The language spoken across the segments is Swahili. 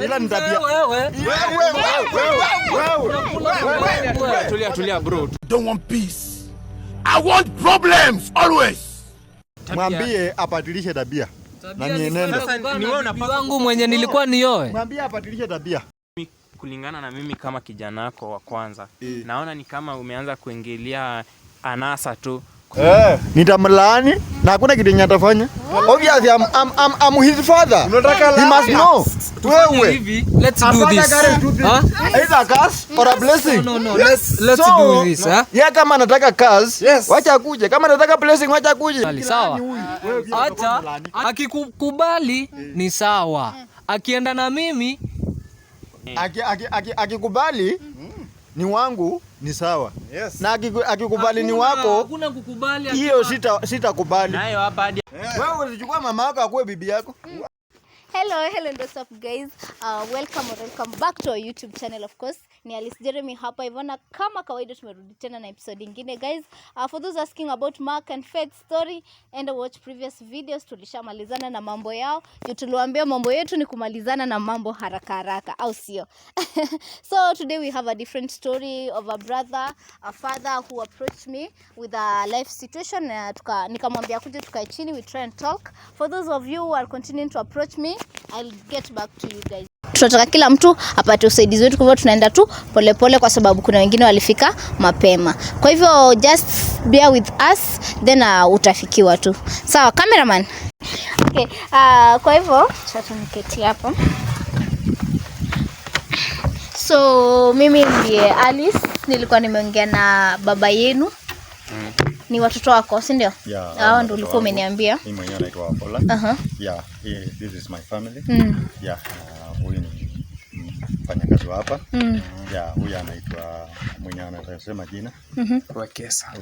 Ila ni tabia. Wewe. Tulia bro. Don't want peace. I want problems always. Mwambie abadilishe tabia. Na nienende. Ni wewe unapaswa wangu mwenye nilikuwa nioe. Mwambie abadilishe tabia. Kulingana na mimi kama kijana wako wa kwanza. Naona ni kama umeanza kuingilia anasa tu. Nitamlaani na hakuna kitu nyatafanya. Obviously I'm his father. He must know. Wewe. Let's do this. Either curse or a blessing. No. Let's do this, Yeye kama anataka curse, wacha akuje. Kama anataka blessing, wacha akuje. Sawa. Hata akikubali ni sawa. Akienda na mimi akikubali ni wangu ni sawa. Yes. Na akikubali ni wako, hakuna kukubali. Hiyo sitakubali. Nayo hapa hadi wewe usichukue mama yako akuwe bibi yako. Hello and what's up guys, welcome back to our YouTube channel. Of course ni Alice Jeremy hapa Ivana, kama kawaida tumerudi tena na episode nyingine guys. For those asking about Mark and Faith story, and watch previous videos, tulishamalizana na mambo yao. Tuliwaambia mambo yetu ni kumalizana na mambo haraka au sio? So today we have a different story of a brother, a father who approached me with a life situation. Nikamwambia kuja tukae chini, we try and talk. For those of you who are continuing to approach me, I'll get back to you guys. Tunataka kila mtu apate usaidizi wetu, kwa hivyo tunaenda tu polepole kwa sababu kuna wengine walifika mapema. Kwa hivyo just bear with us, then utafikiwa tu. Sawa, cameraman? Okay, kwa hivyo acha niketi hapa. So mimi ndiye Alice, nilikuwa nimeongea na baba yenu. Ni watoto wako, si ndio? Yeah. Hao ndio ulikuwa umeniambia. Mimi mwenyewe naitwa Wapola. Yeah, this is my family. Yeah, huyu ni mfanyakazi hapa. Yeah, huyu anaitwa mwenye anasema jina.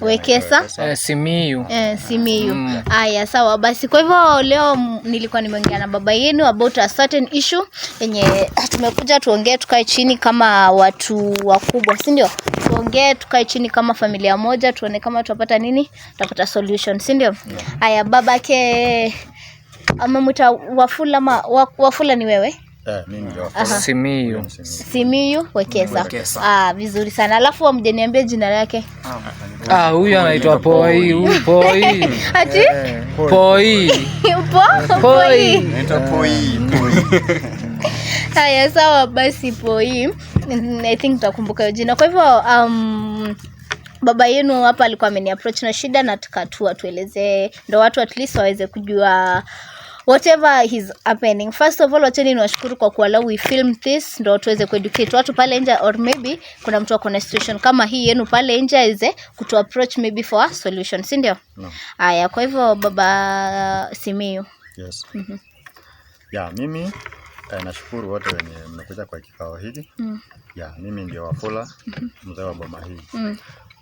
Wekesa. Simiyu. Simiyu. Aya, sawa basi. Kwa hivyo leo nilikuwa nimeongea na baba yenu about a certain issue yenye tumekuja tuongee, tukae chini kama watu wakubwa, si ndio? Tuongee, tukae chini kama familia moja, tuone kama tutapata nini? Tutapata solution, si ndio? Aya, babake amemwita Wafula Wafula ni wewe? Mimi ndio Simiyu Wekesa. Vizuri sana. Alafu amjeniambia jina lake. Huyu anaitwa Poi. Ati? Poi. Naitwa Poi. Haya, sawa basi Poi. I think tutakumbuka jina. Kwa hivyo baba yenu hapa alikuwa ameniapproach na shida, na tuelezee ndo watu at least waweze kujua whatever is happening. First of all, wacheni niwashukuru kwa kuallow we film this, ndo tuweze kueducate watu pale nje, or maybe kuna mtu ako na situation kama hii yenu pale nje aweze kutu approach maybe for a solution, si ndio? Haya, kwa hivyo baba Simiyu. Yes. Yeah, mimi nashukuru wote wenye mmekuja kwa kikao hiki. Yeah, mimi ndio Wafula, mzee wa boma hii.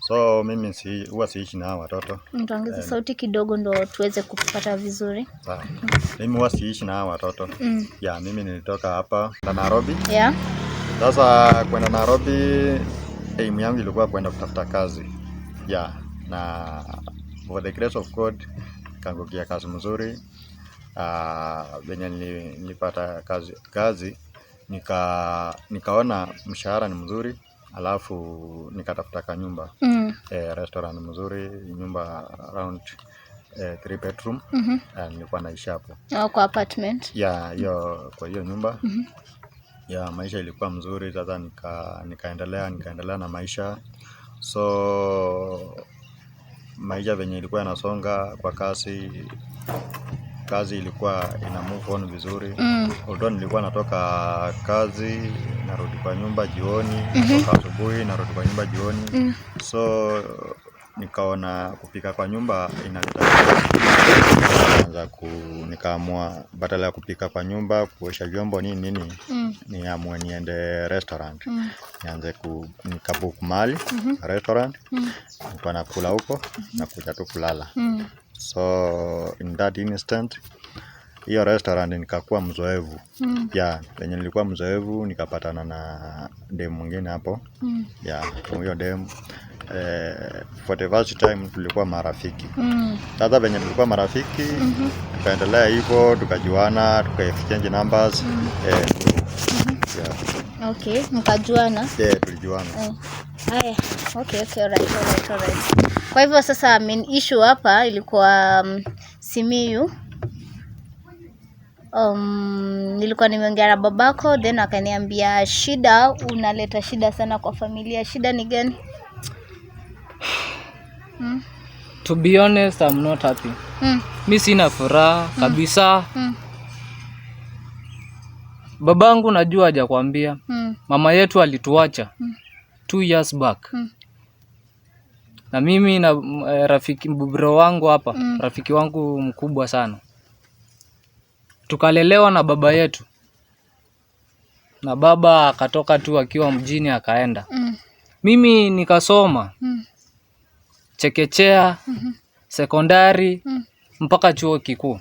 So mimi huwa siishi na watoto. Mtaongeza sauti kidogo ndo tuweze kupata vizuri. Mimi huwa siishi na watoto. Yeah, mimi nilitoka hapa Nairobi. Yeah. Sasa kwenda Nairobi, aim yangu ilikuwa kwenda kutafuta kazi. Yeah, na for the grace of God kangukia kazi mzuri. Venye nilipata kazi nikaona mshahara ni mzuri. Alafu nikatafuta kanyumba, restaurant mzuri, nyumba around 3 bedroom. Nilikuwa naishi hapo. Kwa apartment? Yeah, kwa hiyo nyumba. Yeah, maisha ilikuwa mzuri. Sasa nikaendelea na maisha. So maisha venye ilikuwa inasonga kwa kazi ilikuwa ina move on vizuri. Although nilikuwa natoka kazi narudi kwa nyumba jioni, natoka asubuhi narudi kwa nyumba jioni. So nikaona kupika kwa nyumba inaleta nikaamua badala ya kupika kwa nyumba, kuosha vyombo nini, niamue niende restaurant. Nianze nikabook mali restaurant. Nilikuwa nakula huko na kuja tu kulala. So in that instant hiyo restaurant nikakuwa mzoevu. Yeah, venye nilikuwa mzoevu nikapatana na dem mwingine hapo. Yeah, huyo dem for the first time tulikuwa marafiki. Sasa venye tulikuwa marafiki, tukaendelea hivyo, tukajuana, tuka exchange numbers. Okay, mkajuana. Tulijuana. Haya. Okay, alright. Kwa hivyo sasa main issue hapa ilikuwa Simiyu. Nilikuwa nimeongea na babako, then akaniambia shida, unaleta shida sana kwa familia. Shida ni gani? To be honest, I'm not happy. Mi sina furaha kabisa. Babangu najua hajakwambia. Mama yetu alituacha 2 years back. Na mimi na rafiki bro wangu hapa, rafiki wangu mkubwa sana, tukalelewa na baba yetu. Na baba akatoka tu akiwa mjini akaenda. Mimi nikasoma chekechea, sekondari, mpaka chuo kikuu.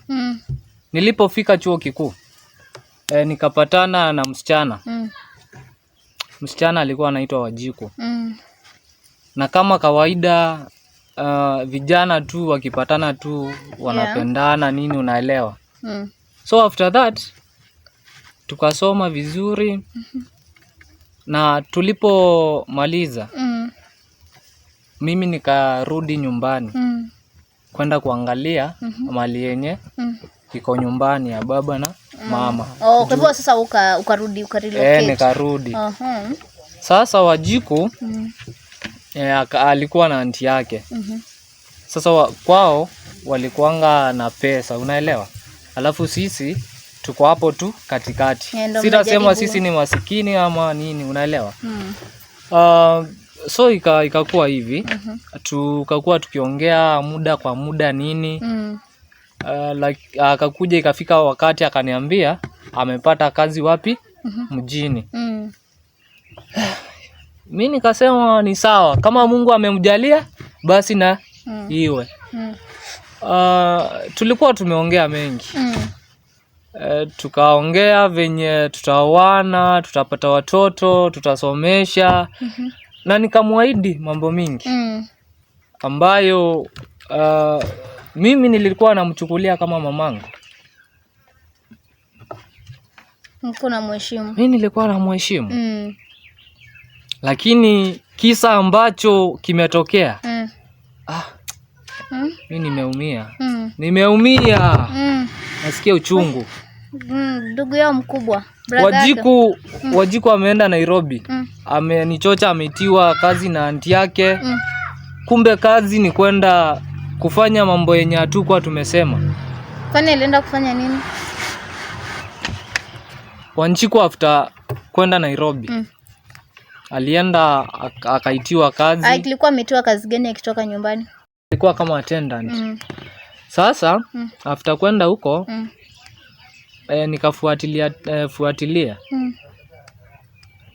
Nilipofika chuo kikuu, nikapatana na msichana. Msichana alikuwa anaitwa Wajiko. Na kama kawaida vijana tu wakipatana tu wanapendana nini, unaelewa. So after that tukasoma vizuri. Na tulipomaliza mimi nikarudi nyumbani kwenda kuangalia mali yenye iko nyumbani ya baba na mama. Kwa hivyo sasa ukarudi ukarelocate. Nikarudi. Sasa Wajiko alikuwa na aunti yake. Sasa kwao walikuanga na pesa, unaelewa. Alafu sisi tuko hapo tu katikati. Sitasema sisi ni masikini ama nini, unaelewa. So ikakuwa hivi. Tukakuwa tukiongea muda kwa muda nini. Akakuja ikafika wakati akaniambia amepata kazi wapi? Mjini. Mimi nikasema ni sawa, kama Mungu amemjalia basi na iwe. Tulikuwa tumeongea mengi. Tukaongea venye tutaoana, tutapata watoto, tutasomesha. Na nikamwahidi mambo mingi ambayo mimi nilikuwa namchukulia kama mamangu. Kuna mheshimu. Mimi nilikuwa namheshimu. Lakini kisa ambacho kimetokea, mimi nimeumia. Nimeumia. Nasikia uchungu. Ndugu yao mkubwa, Wajiko ameenda Nairobi. Amenichocha, ametiwa kazi na aunti yake. Kumbe kazi ni kwenda kufanya mambo yenye hatukuwa tumesema. Kwani alienda kufanya nini? Wanjiko after kwenda Nairobi, alienda akaitiwa kazi. Ilikuwa ametiwa kazi gani akitoka nyumbani? Ilikuwa kama attendant. Sasa after kwenda huko nikafuatilia.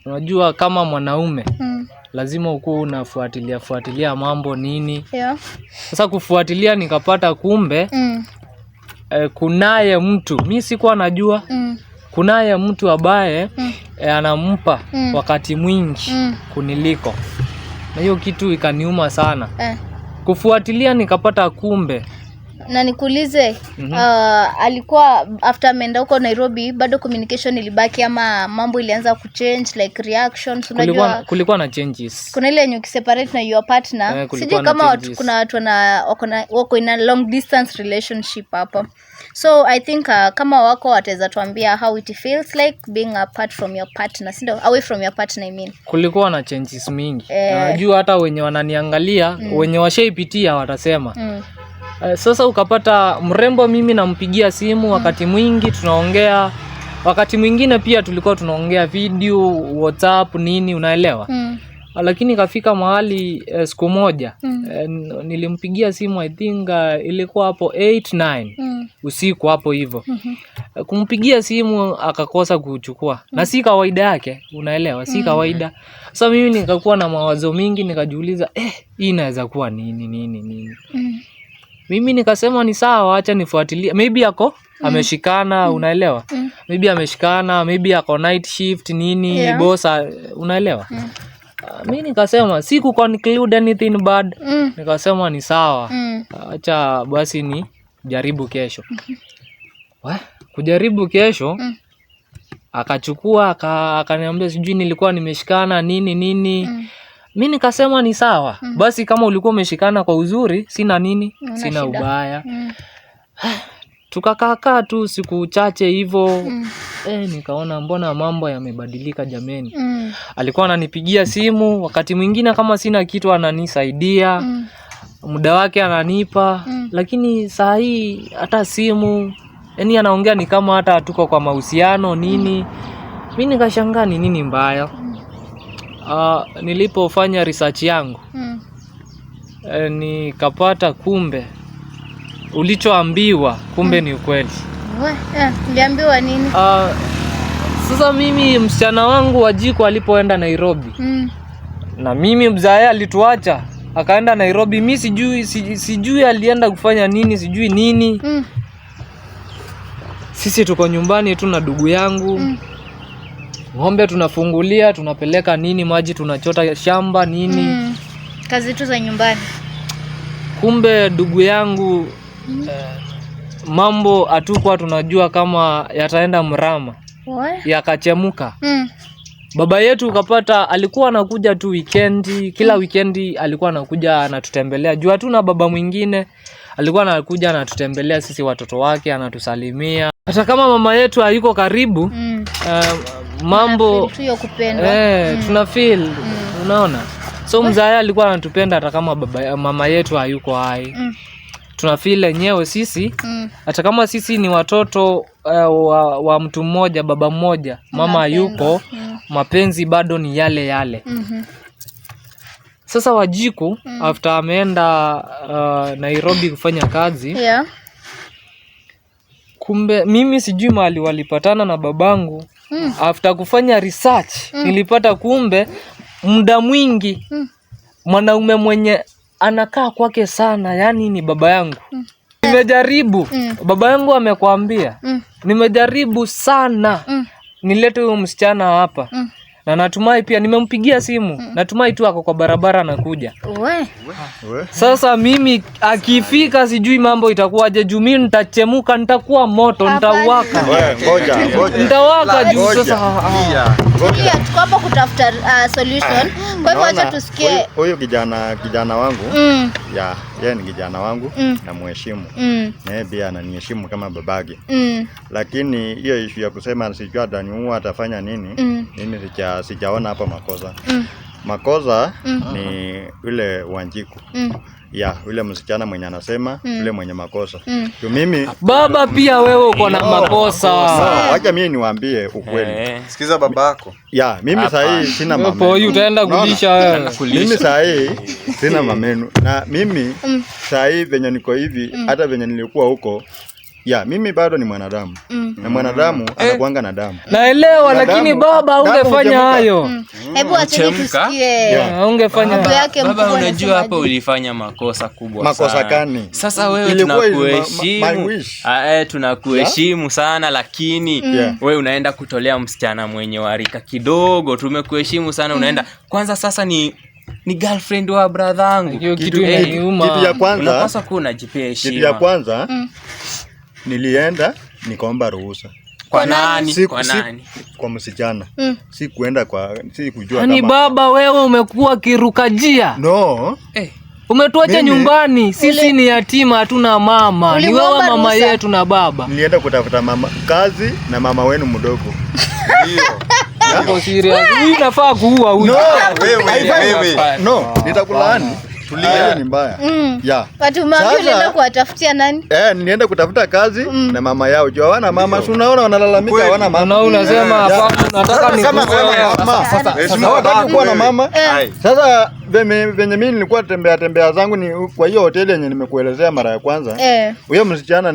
Unajua kama mwanaume lazima ukue unafuatilia mambo nini. Sasa kufuatilia nikapata kumbe kunaye mtu, mimi sikuwa najua. Kunaye mtu ambaye anampa wakati mwingi kuniliko. Na hiyo kitu ikaniuma sana. Kufuatilia nikapata kumbe. Na nikuulize, alikuwa after ameenda huko Nairobi bado communication ilibaki ama mambo ilianza kuchange, like reactions? Unajua kulikuwa na changes. Kuna ile yenye ukiseparate na your partner. Sijui kama kuna watu wako in a long distance relationship hapa. So I think kama wako wataweza tuambia how it feels like being apart from your partner, sindo? Away from your partner, I mean. Kulikuwa na changes mingi. Najua hata wenye wananiangalia, wenye washaipitia watasema. Sasa ukapata mrembo, mimi nampigia simu wakati mwingi tunaongea. Wakati mwingine pia tulikuwa tunaongea video, WhatsApp nini, unaelewa. Lakini kafika mahali siku moja nilimpigia simu, I think ilikuwa hapo 8-9 usiku hapo hivyo. Kumpigia simu akakosa kuchukua. Na si kawaida yake, unaelewa, si kawaida. Sasa mimi nikakuwa na mawazo mingi, nikajiuliza hii inaweza kuwa nini. Mimi nikasema ni sawa, acha nifuatilie. Maybe ako ameshikana, unaelewa. Maybe ameshikana, maybe ako night shift nini, bosa, unaelewa. Mimi nikasema siku conclude anything bad. Nikasema ni sawa. Acha basi ni jaribu kesho. Kujaribu kesho akachukua akaniambia sijui nilikuwa nimeshikana nini. Mimi nikasema ni sawa. Basi kama ulikuwa umeshikana kwa uzuri, sina nini, sina ubaya. Tukakaa tu siku chache hivyo. Nikaona mbona mambo yamebadilika jameni. Alikuwa ananipigia simu, wakati mwingine kama sina kitu ananisaidia. Muda wake ananipa, lakini saa hii hata simu, yani anaongea ni kama hata hatuko kwa mahusiano nini. Mimi nikashangaa ni nini mbaya. Nilipofanya research yangu, nikapata kumbe ulichoambiwa kumbe ni ukweli. Uliambiwa nini? Sasa mimi msichana wangu Wajiko alipoenda Nairobi, na mimi mzae alituacha akaenda Nairobi. Mimi sijui alienda kufanya nini, sijui nini. Sisi tuko nyumbani tu na ndugu yangu. Ng'ombe tunafungulia, tunapeleka nini, maji tunachota shamba nini. Kazi tu za nyumbani. Kumbe ndugu yangu mambo hatukuwa tunajua kama yataenda mrama. Yakachemuka. Baba yetu ukapata alikuwa anakuja tu weekendi, kila weekendi alikuwa anakuja anatutembelea. Juu hatuna baba mwingine, alikuwa anakuja anatutembelea sisi watoto wake, anatusalimia. Hata kama mama yetu hayuko karibu, mambo tuna feel, unaona? So mzae alikuwa anatupenda hata kama mama yetu hayuko hai. Tuna feel yenyewe sisi, hata kama sisi ni watoto wa mtu mmoja, baba mmoja, mama hayuko, mapenzi bado ni yale yale. Sasa Wajiko after ameenda Nairobi kufanya kazi, kumbe mimi sijui mahali walipatana na babangu. After kufanya research nilipata kumbe muda mwingi mwanaume mwenye anakaa kwake sana, yani ni baba yangu. Nimejaribu, baba yangu amekwambia, nimejaribu sana nilete huyo msichana hapa. Na natumai pia nimempigia simu, natumai tu ako kwa barabara anakuja. Sasa mimi akifika sijui mambo itakuwaje, juu mimi nitachemuka, nitakuwa moto, nitawaka. Nitawaka juu sasa. Tuko hapa kutafuta solution. Kwa hivyo acha tusikie. Huyu kijana wangu, yeye ni kijana wangu na muheshimu. Naye pia ananiheshimu kama babake. Lakini hiyo issue ya kusema sijui ataniua atafanya nini, mimi sijaona hapa makosa. Makosa ni yule Wanjiku. Yule msichana mwenye anasema, yule mwenye makosa. Mimi baba pia wewe uko na makosa. Wacha mimi niwaambie ukweli. Sikiza babako. Mimi sasa hii sina mama. Hapo hiyo utaenda kulisha wewe. Mimi sasa hii sina mamenu. Na mimi sasa hii venye niko hivi, hata venye nilikuwa huko, mimi bado ni mwanadamu. Na mwanadamu anakuanga na damu. Naelewa, lakini baba ungefanya hayo. Hebu acha tusikie. Ungefanya baba, unajua hapa ulifanya makosa kubwa sana. Makosa gani? Sasa wewe tunakuheshimu. Tunakuheshimu sana, lakini wewe unaenda kutolea msichana mwenye warika kidogo. Tumekuheshimu sana, unaenda kwanza sasa ni girlfriend wa brother yangu. Hiyo kitu inaniuma. Kitu ya kwanza, unapaswa kuna jipea heshima. Kitu ya kwanza nilienda nikaomba ruhusa. Kwa nani? Kwa nani? Kwa msichana. Si kuenda si kujua kama. Ni baba wewe umekuwa kirukajia. No. Umetuacha nyumbani. Sisi ni yatima, hatuna mama. Ni wewe mama yetu na baba. Nilienda kutafuta kazi na mama wenu mdogo. Ndio. Hapo serious. Huyu unafaa kuua huyu. Wewe. No, nitakulaani. Tulia, ni mbaya. Watu unaenda kuwatafutia nani? Nilienda kutafuta kazi na mama yao. Jua wana mama, si unaona wanalalamika hawana mama. Na unasema hapa nataka Sasa wataki kuwa na mama. Sasa venye mimi nilikuwa tembea zangu ni kwa hiyo hoteli yenye nimekuelezea mara ya kwanza. Huyo msichana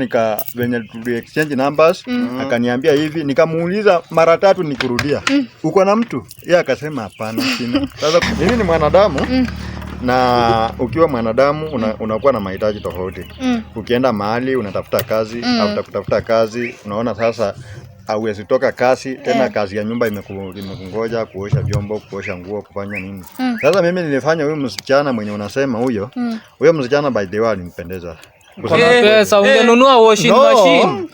venye tuli exchange numbers, akaniambia hivi, nikamuuliza mara 3 nikurudia. Uko na mtu? Yeye akasema hapana, sina. Sasa mimi ni mwanadamu. Na ukiwa mwanadamu unakuwa na mahitaji tofauti. Ukienda mahali unatafuta kazi, au kutafuta kazi, unaona sasa hauwezi toka kazi tena, kazi ya nyumba imekungoja, kuosha vyombo, kuosha nguo, kufanya nini. Sasa mimi nilifanya huyo msichana mwenye unasema huyo msichana by the way alinipendeza. Kuna pesa ungenunua washing machine.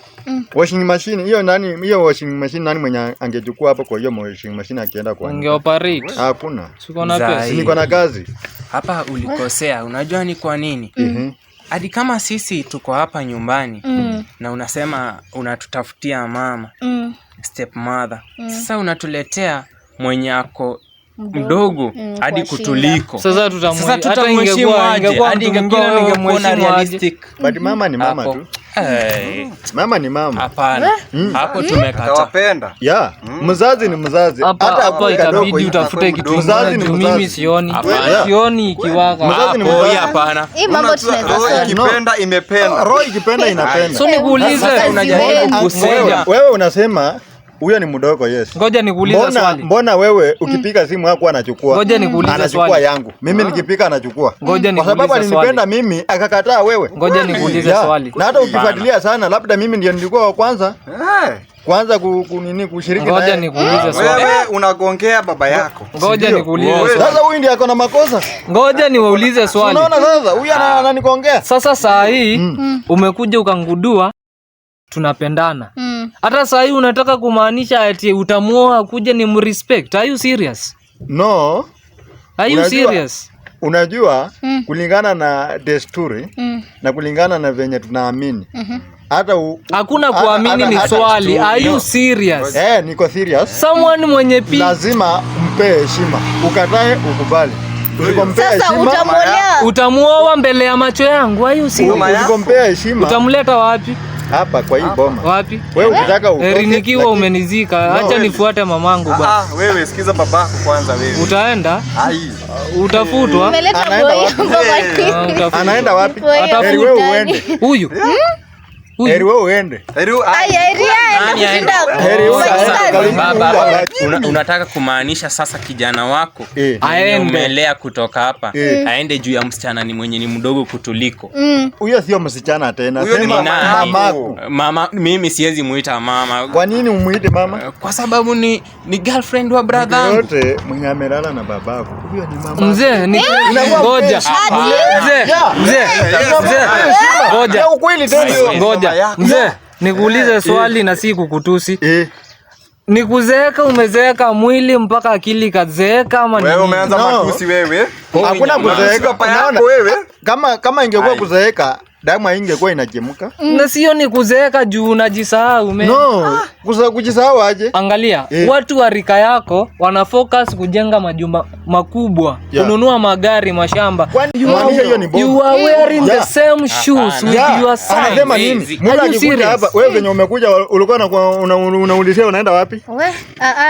Washing machine hiyo nani, hiyo washing machine nani mwenye angechukua hapo kwa hiyo washing machine akienda kwa angeoperate? Hakuna. Siko na pesa. Niko na kazi. Hapa ulikosea. Unajua ni kwa nini? Hadi kama sisi tuko hapa nyumbani na unasema unatutafutia mama, stepmother. Sasa unatuletea mwenye ako mdogo hadi kutuliko. Sasa tutamheshimu aje? Hadi ingekuwa ningemwona realistic. But mama ni mama tu. Mama ni mama. Hapana. Hapo tumekata. Yeah. Mzazi ni mzazi. Hata itabidi utafute kitu mzazi ni mzazi. Mimi sioni. Sioni ikiwaka. Mzazi ni mzazi. Hapana. Hii mambo tunaweza Ikipenda imependa. Roho ikipenda inapenda. So nikuulize, unajaribu kusema. Wewe unasema huyo ni mdogo, yes. Ngoja nikuulize swali. Mbona wewe ukipiga simu yako anachukua? Ngoja nikuulize swali. Anachukua yangu. Mimi nikipika anachukua. Ngoja kwa sababu alinipenda mimi akakataa wewe. Ngoja nikuulize swali. Na hata ukifuatilia sana labda mimi ndio nilikuwa wa kwanza. Kwanza kushiriki naye. Ngoja nikuulize swali. Wewe unagongea baba yako. Ngoja nikuulize swali. Sasa huyu ndiye ako na makosa. Ngoja niwaulize swali. Unaona sasa huyu ananikongea. Sasa saa hii umekuja ukangudua tunapendana. Hata saa hii unataka kumaanisha ati utamuoa kuja ni mrespect. Are you serious? No. Are you serious? Unajua kulingana na desturi na kulingana na venye tunaamini. Hata hakuna kuamini ni swali. Are you serious? Niko serious. Someone mwenye lazima mpe heshima. Ukatae ukubali. Usipompea heshima utamuoa mbele ya macho yangu. Are you serious? Usipompea heshima utamleta wapi? Hapa kwa hii boma. Wapi? Wewe unataka utoke. Nikiwa umenizika. Acha nifuate mamangu bwana. Wewe sikiza babako kwanza wewe. Utaenda? Utafutwa? Anaenda wapi? Wewe uende. Huyu. Heri wewe uende. Baba, unataka kumaanisha sasa kijana wako umelea kutoka hapa aende juu ya msichana ni mwenye ni mdogo kutuliko? Huyo sio msichana tena. Sema mamako. Mama, mimi siwezi muita mama. Kwa nini umuite mama? Kwa sababu ni girlfriend wa brother wangu. Yote mwenye amelala na babako. Huyo ni mama. Mzee, ni ngoja. Mzee. Ngoja. Ukweli tena. Ngoja. Mzee, nikuulize swali na si kukutusi. Ni kuzeeka, umezeeka mwili mpaka akili kazeeka ama wewe umeanza matusi wewe? Hakuna kuzeeka. Unaona wewe? Kama ingekuwa kuzeeka damu haingekuwa inachemka. Na sio ni kuzeeka juu unajisahau. No, kujisahau aje? Angalia, watu wa rika yako wana focus kujenga majumba makubwa, kununua magari, mashamba. You are wearing the same shoes with your son. Anasema nini? Mbona akikuja hapa wewe venye umekuja ulikuwa unaulizia unaenda wapi?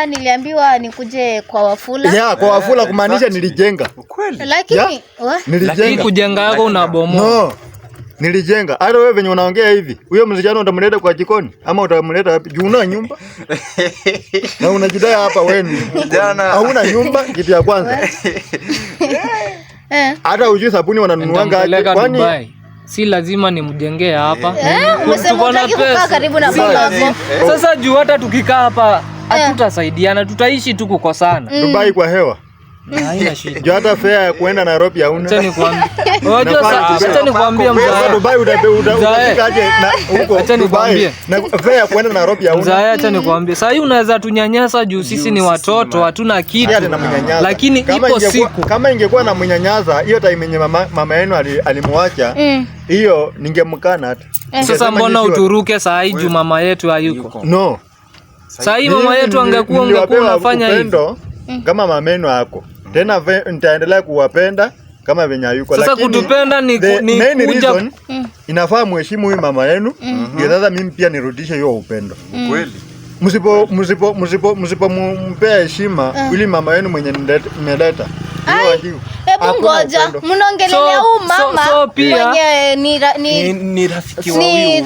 Niliambiwa nikuje kwa Wafula. Kwa Wafula kumaanisha nilijenga. Ukweli. Lakini nilijenga. Kujenga yako unabomoa. No. Nilijenga. Hata wewe venye unaongea hivi, huyo msichana utamleta kwa jikoni ama utamleta wapi? Juu una nyumba. Na unajidai hapa wewe jana. Hauna nyumba kitu ya kwanza. Hata ujui sabuni wananunuanga aje? Kwani si lazima nimjengee hapa. Tuko na pesa karibu na baba. Sasa juu hata tukikaa hapa hatutasaidiana, tutaishi tu kukosana. Dubai kwa hewa. Haina shida. Juu hata fare ya kuenda Nairobi hauna. Acha nikwambie. Acha nikwambie mzee. Dubai utafika aje na huko. Acha nikwambie. Na fare ya kuenda Nairobi hauna. Mzee, acha nikwambie. Sasa hii unaweza tunyanyasa juu sisi ni watoto, hatuna kitu. Lakini ipo siku kama ingekuwa na mnyanyasa, hiyo time yenye mama yenu alimwacha, hiyo ningemkana hata. Sasa mbona uturuke saa hii juu mama yetu hayuko? No. Saa hii mama yetu ungekuwa unafanya hivyo. Kama mama yenu hako. Tena nitaendelea kuwapenda kama venye hayuko. Sasa kutupenda ni kuja inafaa mheshimu huyu mama yenu. Ndio sasa mimi pia nirudishe hiyo upendo. Kweli. Msipompea heshima ili mama yenu mwenye mmeleta. Hebu ngoja, mnaongelea huyu mama mwenye ni rafiki wa huyu.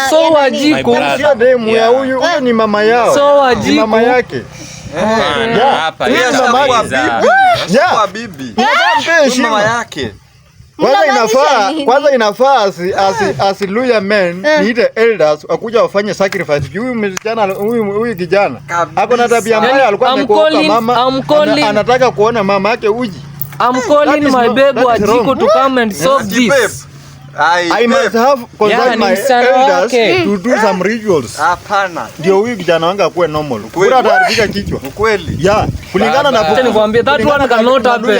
So wajiko sio demu ya huyu ni mama yao. So wajiko mama yake. Hapa ni mama bibi. Mama yake. Kwanza inafaa as Luya men niite elders wakuja wafanye sacrifice. Huyu msichana huyu kijana hapo na tabia mbaya, alikuwa amekoka mama, anataka kuona mama yake uji. I'm calling my babe Wajiko to come and solve this. I must have consult my elders to do some rituals. Hapana. Ndio huyu kijana wangu akuwe normal. Bora ataharibika kichwa. Ukweli. Yeah, kulingana na nikwambie that one cannot happen.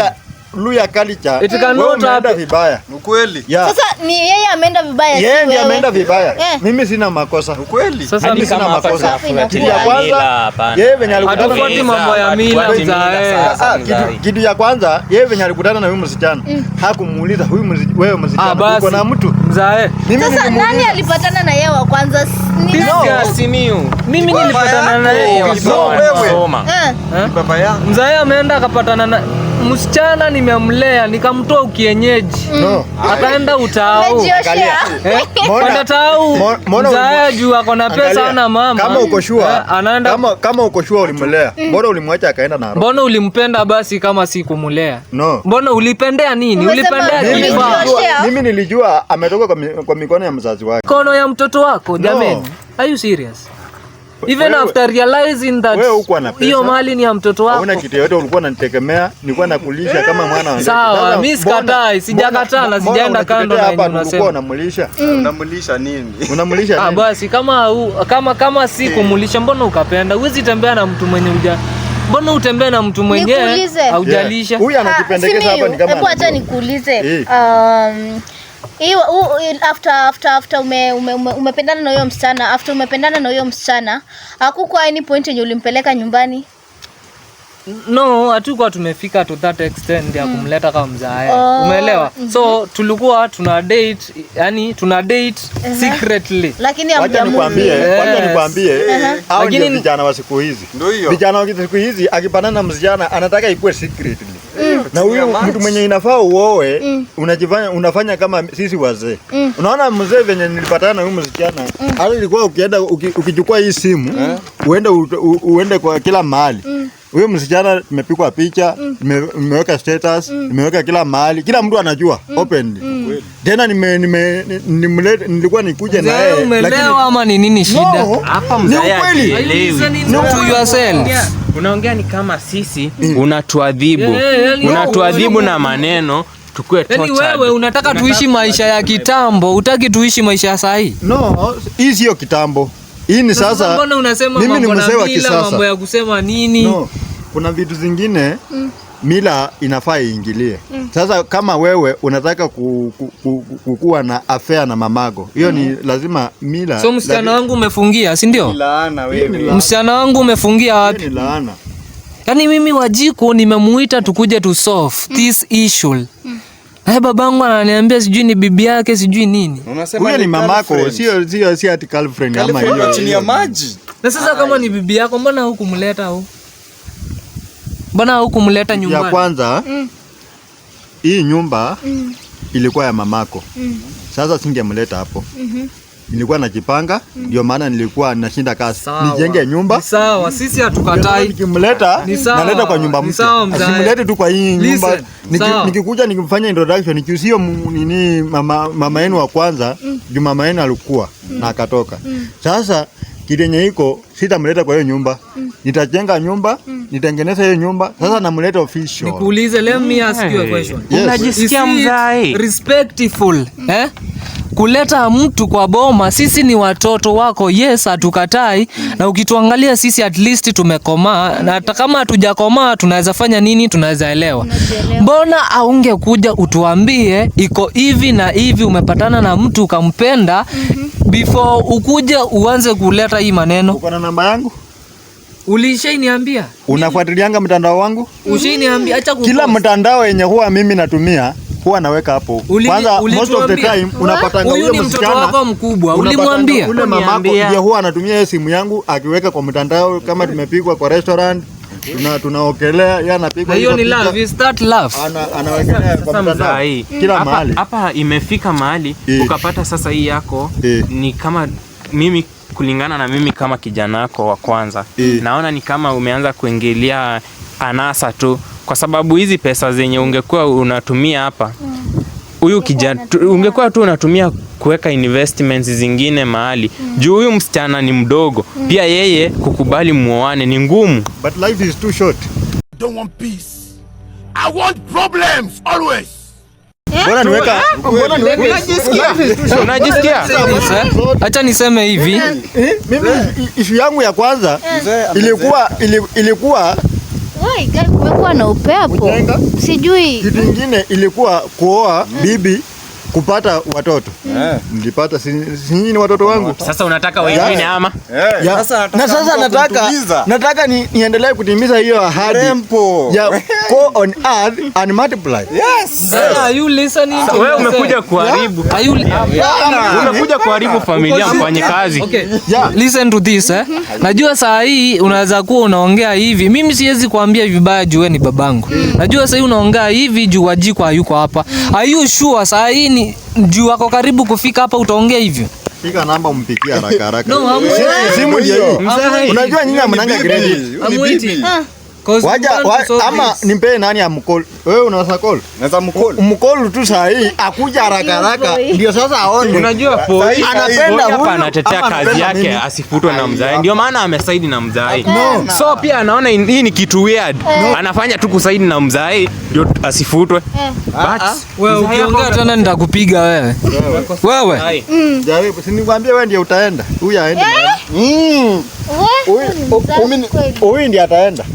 Luya culture. It cannot happen vibaya. Ukweli. Yeah. Sasa ni yeye ameenda vibaya, si wewe. Yeye ndiye ameenda vibaya. Mimi sina makosa. Ukweli. Sasa mimi sina makosa. Kitu ya kwanza yeye venye alikutana hatufuati mambo ya mila kitu ya kwanza yeye venye alikutana na huyu msichana hakumuuliza huyu wewe msichana uko na mtu mzae. Sasa nani alipatana na yeye wa kwanza? Mimi nilipatana na yeye kusoma. Baba yangu mzae ameenda akapatana na msichana, nimemlea nikamtoa ukienyeji. Akaenda utao. Kwenda tao. Mzae juu ako na pesa na mama. Kama uko sure anaenda kama uko sure ulimlea. Mbona ulimwacha akaenda na roho? Mbona ulimpenda basi kama si kumlea? No. Mbona ulipendea nini? Ulipendea kifaa. Mimi nilijua ametoka kwa mikono ya mzazi wake. Mikono ya mtoto wako, jameni. Are you serious? Even after realizing that hiyo mali ni ya mtoto wako. Hauna kitu yote ulikuwa unanitegemea, nilikuwa nakulisha kama mwana wangu. Sawa, mimi sikatai, sijakataa na sijaenda kando na unasema. Ulikuwa unamulisha. Unamulisha nini? Unamulisha nini? Basi kama si kumulisha, mbona ukapenda? Huwezi tembea na mtu mwenye mbona utembea na mtu mwenyewe haujalisha? Huyu anajipendekeza hapa ni kama. Hebu acha nikuulize. Hiyo after umependana na huyo msichana, hakukuwa any point yenye ulimpeleka nyumbani? No, hatukuwa tumefika to that extent ya kumleta kama mzae. Umeelewa? So tulikuwa tuna date secretly. Lakini nikwambie, hao ndio vijana wa siku hizi. Vijana wa siku hizi akipatana na msichana anataka ikuwe secretly. Na huyu mtu mwenye inafaa uoe unafanya kama sisi wazee. Unaona mzee venye nilipatana na huyu msichana, hata ilikuwa ukienda ukichukua hii simu, uende kwa kila mahali. Huyo msichana nimepigwa picha, nimeweka status, nimeweka kila mahali. Kila mtu anajua openly. Tena nilikuwa nikuje na yeye. Umeelewa ama ni nini shida? Hapa mzee haelewi. To yourself. Unaongea ni kama sisi unatuadhibu. Unatuadhibu na maneno tukue tortured. Yaani wewe unataka tuishi maisha ya kitambo, hutaki tuishi maisha ya sasa hii? No, hii sio kitambo. Hii ni sasa. Mbona unasema mimi ni mzee wa kisasa. Mambo ya kusema nini? No. Kuna vitu zingine mila inafaa iingilie. Sasa kama wewe unataka kukua na affair na mamago, hiyo ni lazima mila. So msichana wangu umefungia, si ndio? Laana wewe. Msichana wangu umefungia wapi? Ni laana. Yaani mimi Wajiko nimemuita tukuje to solve this issue. Babangu ananiambia sijui ni bibi yake sijui nini. Unasema ni mamako, sio ati girlfriend ama hiyo. Chini ya maji. Na sasa kama ni bibi yako mbona hukumleta huko? Mbona hukumleta nyumbani? Ya kwanza hii nyumba ilikuwa ya mamako. Sasa singemleta hapo. Nilikuwa najipanga, ndio maana nilikuwa nashinda kazi. Nijenge nyumba. Sawa, sisi hatukatai. Nikimleta naleta kwa nyumba mpya. Simlete tu kwa hii nyumba. Nikikuja nikimfanya introduction, nikisio nini mama yenu wa kwanza, juu mama yenu alikuwa na akatoka. Sasa kidenye iko sitamleta kwa hiyo nyumba. Nitajenga nyumba, nitengeneza hiyo nyumba. Sasa namleta official. Nikuulize, let me ask you a question. Unajisikia mzae? Respectful, kuleta mtu kwa boma, sisi ni watoto wako, yes, hatukatai. Na ukituangalia sisi at least tumekomaa, na hata kama hatujakomaa tunaweza fanya nini, tunaweza elewa. Mbona aungekuja utuambie iko hivi na hivi, umepatana na mtu ukampenda before ukuje uanze kuleta hii maneno? Uko na namba yangu? Ulishaniambia. Unafuatilianga mtandao wangu? Ushaniambia acha kila mtandao yenye huwa mimi natumia huwa naweka hapo. Kwanza most of the time unapata huyo msichana wako mkubwa. Ulimwambia ule mamako ndiye huwa anatumia simu yangu akiweka kwa mtandao, kama tumepigwa kwa restaurant tunaokelea, yeye anapigwa hiyo. Ni love, is that love? Anawekelea kwa mtandao kila mahali. Hapa imefika mahali ukapata sasa hii yako ni kama mimi, kulingana na mimi kama kijana wako wa kwanza, naona ni kama umeanza kuingilia anasa tu, kwa sababu hizi pesa zenye ungekuwa unatumia hapa, huyu kijana ungekuwa tu unatumia kuweka investments zingine mahali. Juu huyu msichana ni mdogo, pia yeye kukubali muoane ni ngumu. But life is too short. I don't want peace. I want problems always. Mbona niweka? Unajisikia? Acha niseme hivi. Mimi issue yangu ya kwanza ilikuwa Wai, gari kumekuwa na upepo. Sijui. Kitu kingine ilikuwa kuoa bibi kupata watoto. Nilipata si ni watoto wangu. Sasa unataka wengine ama? Sasa nataka niendelee kutimiza hiyo ahadi ya go on earth and multiply. Yes. Are you listening to? Wewe umekuja kuharibu. Umekuja kuharibu familia mfanyikazi. Okay. Listen to this Najua saa hii unaweza kuwa unaongea hivi. Mimi siwezi kuambia vibaya juu wewe ni babangu. Najua saa hii unaongea hivi juu Wajiko hayuko hapa. Are you sure saa hii ni juu wako karibu kufika hapa utaongea hivyo? Pika namba umpikie haraka. No, simu ndio hiyo. Unajua nyinyi mnanga credit. I'm waiting. Waja ama nimpe nani amcall? Wewe unaweza call? Naweza mcall. Mcall tu saa hii akuja haraka ndio sasa aone. Unajua polisi anapenda hapa anatetea kazi yake asifutwe na mzae. Ndio maana amesaidi na mzae. So pia anaona hii ni kitu weird. Anafanya tu kusaidi na mzae ndio asifutwe. But wewe ukiongea tena nitakupiga wewe. Wewe. Jaribu, si nikwambie wewe ndio utaenda. Huyu aende. Huyu ndiye ataenda.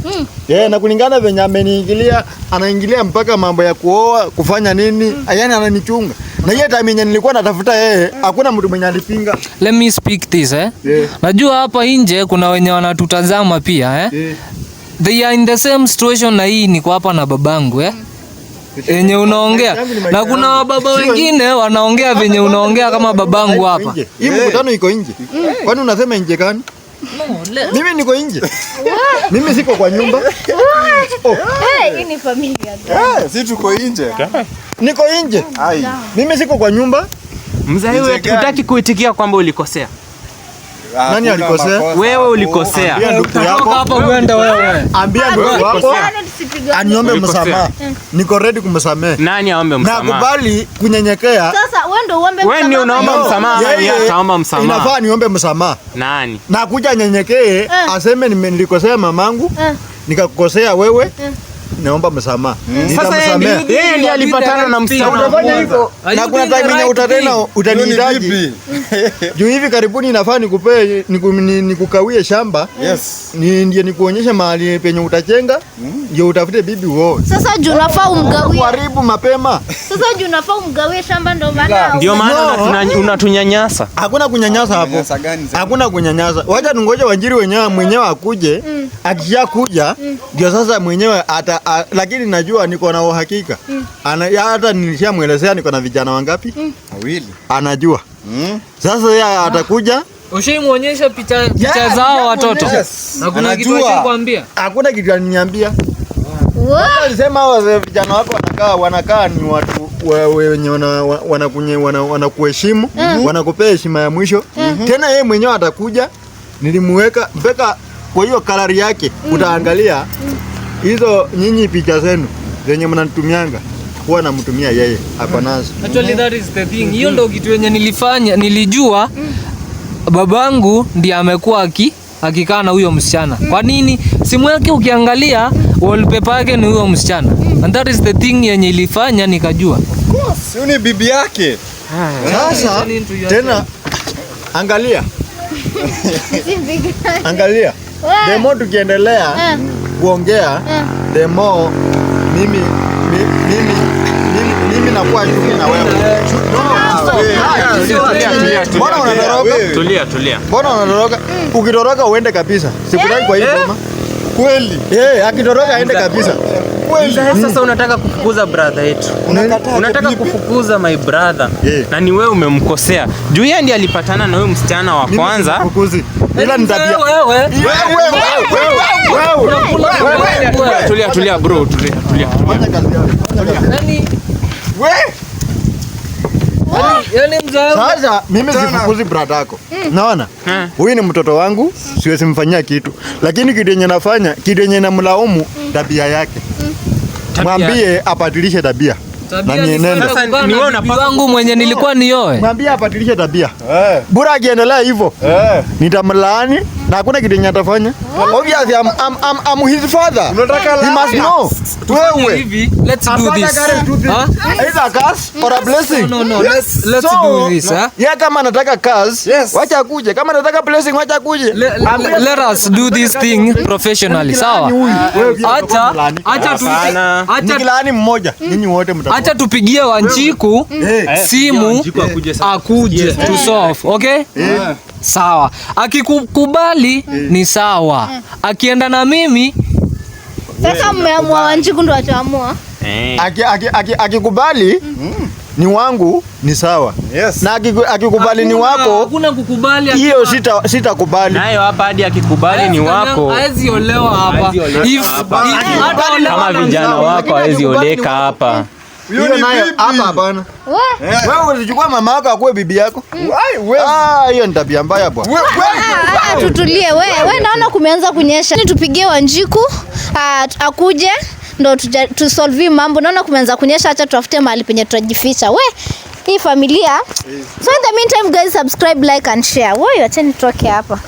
Na kulingana venye ameniingilia, anaingilia mpaka mambo ya kuoa, kufanya nini, yani ananichunga. Na yeye time yenye nilikuwa natafuta yeye, hakuna mtu mwenye alipinga. Let me speak this Najua hapa nje kuna wenye wanatutazama pia They are in the same situation na hii niko hapa na babangu Enye unaongea. Na kuna baba wengine wanaongea venye unaongea kama babangu hapa. Hii mkutano iko nje. Kwani unasema nje gani? Mimi niko nje. Mimi siko kwa nyumba. Hii ni familia. Si tuko nje. Niko nje. Mimi siko kwa nyumba. Mzee wewe hutaki kuitikia kwamba ulikosea. Nani alikosea? Wewe ulikosea. Ambia ndugu yako hapa uende wewe. Ambia ndugu yako aniombe msamaha. Niko ready kumsamehe. Nani aombe msamaha? Nakubali kunyenyekea. Sasa wewe ndio uombe msamaha. Wewe ndio unaomba msamaha, yeye ataomba msamaha. Inafaa niombe msamaha. Nani? Na kuja nyenyekee aseme nilikosea mamangu, nikakukosea wewe. Naomba msamaha. Sasa yeye ndiye alipatana na msamaha. Unafanya hivyo. Na kuna time yenye utatena utanihitaji. Juu hivi karibuni inafaa nikupee nikukawie shamba. Yes. Ndiye nikuonyeshe mahali penye utajenga, ndio utafute bibi uoe. Sasa juu unafaa umgawie. Karibu mapema. Sasa juu unafaa umgawie shamba ndio maana. Ndio maana unatunyanyasa. Hakuna kunyanyasa hapo. Hakuna kunyanyasa. Wacha tungoje Wanjiri mwenyewe akuje. Akishakuja ndio sasa mwenyewe lakini najua niko na uhakika. Hata nilishamuelezea niko na vijana wangapi? 2. Anajua. Sasa yeye atakuja. Ushimuonyesha picha zao watoto. Na kuna kitu ashakwambia? Hakuna kitu aliniambia. Alisema hao vijana wako wanakaa ni watu wenye wanakuheshimu, wanakupea heshima ya mwisho. Tena yeye mwenyewe atakuja. Nilimuweka mpaka kwa hiyo kalari yake utaangalia hizo nyinyi picha zenu zenye mnanitumianga huwa namtumia yeye hapa nazo. Actually that is the thing. Hiyo ndio kitu yenye nilifanya, nilijua babangu ndiye amekuwa akikaa na huyo msichana. Kwa nini? Simu yake ukiangalia wallpaper yake ni huyo msichana. And that is the thing yenye ilifanya nikajua. Of course, yule bibi yake. Sasa tena angalia. Angalia. The more tukiendelea kuongea, the more mimi nakuwa chuki na wewe. Mbona unatoroka? Tulia. Mbona unatoroka? Ukitoroka uende kabisa. Sikudai kwa hiyo mama. Kweli. Akitoroka aende kabisa. Kweli. Sasa unataka kufukuza brother yetu. Unataka kufukuza my brother. Na ni wewe umemkosea. Juu yeye ndiye alipatana na wewe msichana wa kwanza. Kufukuzi. Ila ni tabia. Wewe. Tulia bro, tulia. Nani? Wewe. Yaani mzao. Sasa mimi sifukuzi brother yako. Naona? Huyu ni mtoto wangu, siwezi mfanyia kitu. Lakini kitu yenye nafanya, kitu yenye namlaumu tabia yake. Mwambie abadilishe tabia. Na nienende. Sasa ni wewe unapaka wangu mwenye nilikuwa nioe. Mwambie abadilishe tabia. Bora akiendelea hivyo. Nitamlaani na hakuna kitu atafanya. Obviously I'm his father. He must know. Wewe hivi, let's do this. Either a curse or a blessing. No. Let's do this, Yeah, kama anataka curse, wacha akuje. Kama anataka blessing, wacha akuje. Let us do this thing professionally. Sawa? Acha kilani mmoja. Ninyi wote mtakuwa. Acha tupigie Wanjiku simu akuje to solve. Okay? Sawa. Akikubali ni sawa. Akienda na mimi sasa mmeamua Wanjiku ndo ataamua. Akikubali ni wangu ni sawa. Na akikubali ni wako, hakuna kukubali. Hiyo sitakubali. Nayo hapa hadi akikubali ni wako. Haezi olewa hapa. Kama vijana wako haezi oleka hapa. Hiyo nayo hapa hapana. Wewe ulichukua mama yako akuwe bibi yako? Hiyo ni tabia mbaya bwana. Tutulie wewe naona kumeanza kunyesha. Tupigie Wanjiku akuje ndo tu solve mambo. Naona kumeanza kunyesha, acha tutafute mahali penye tutajificha. Hii familia. So in the meantime guys, subscribe, like and share. Acheni tutoke hapa.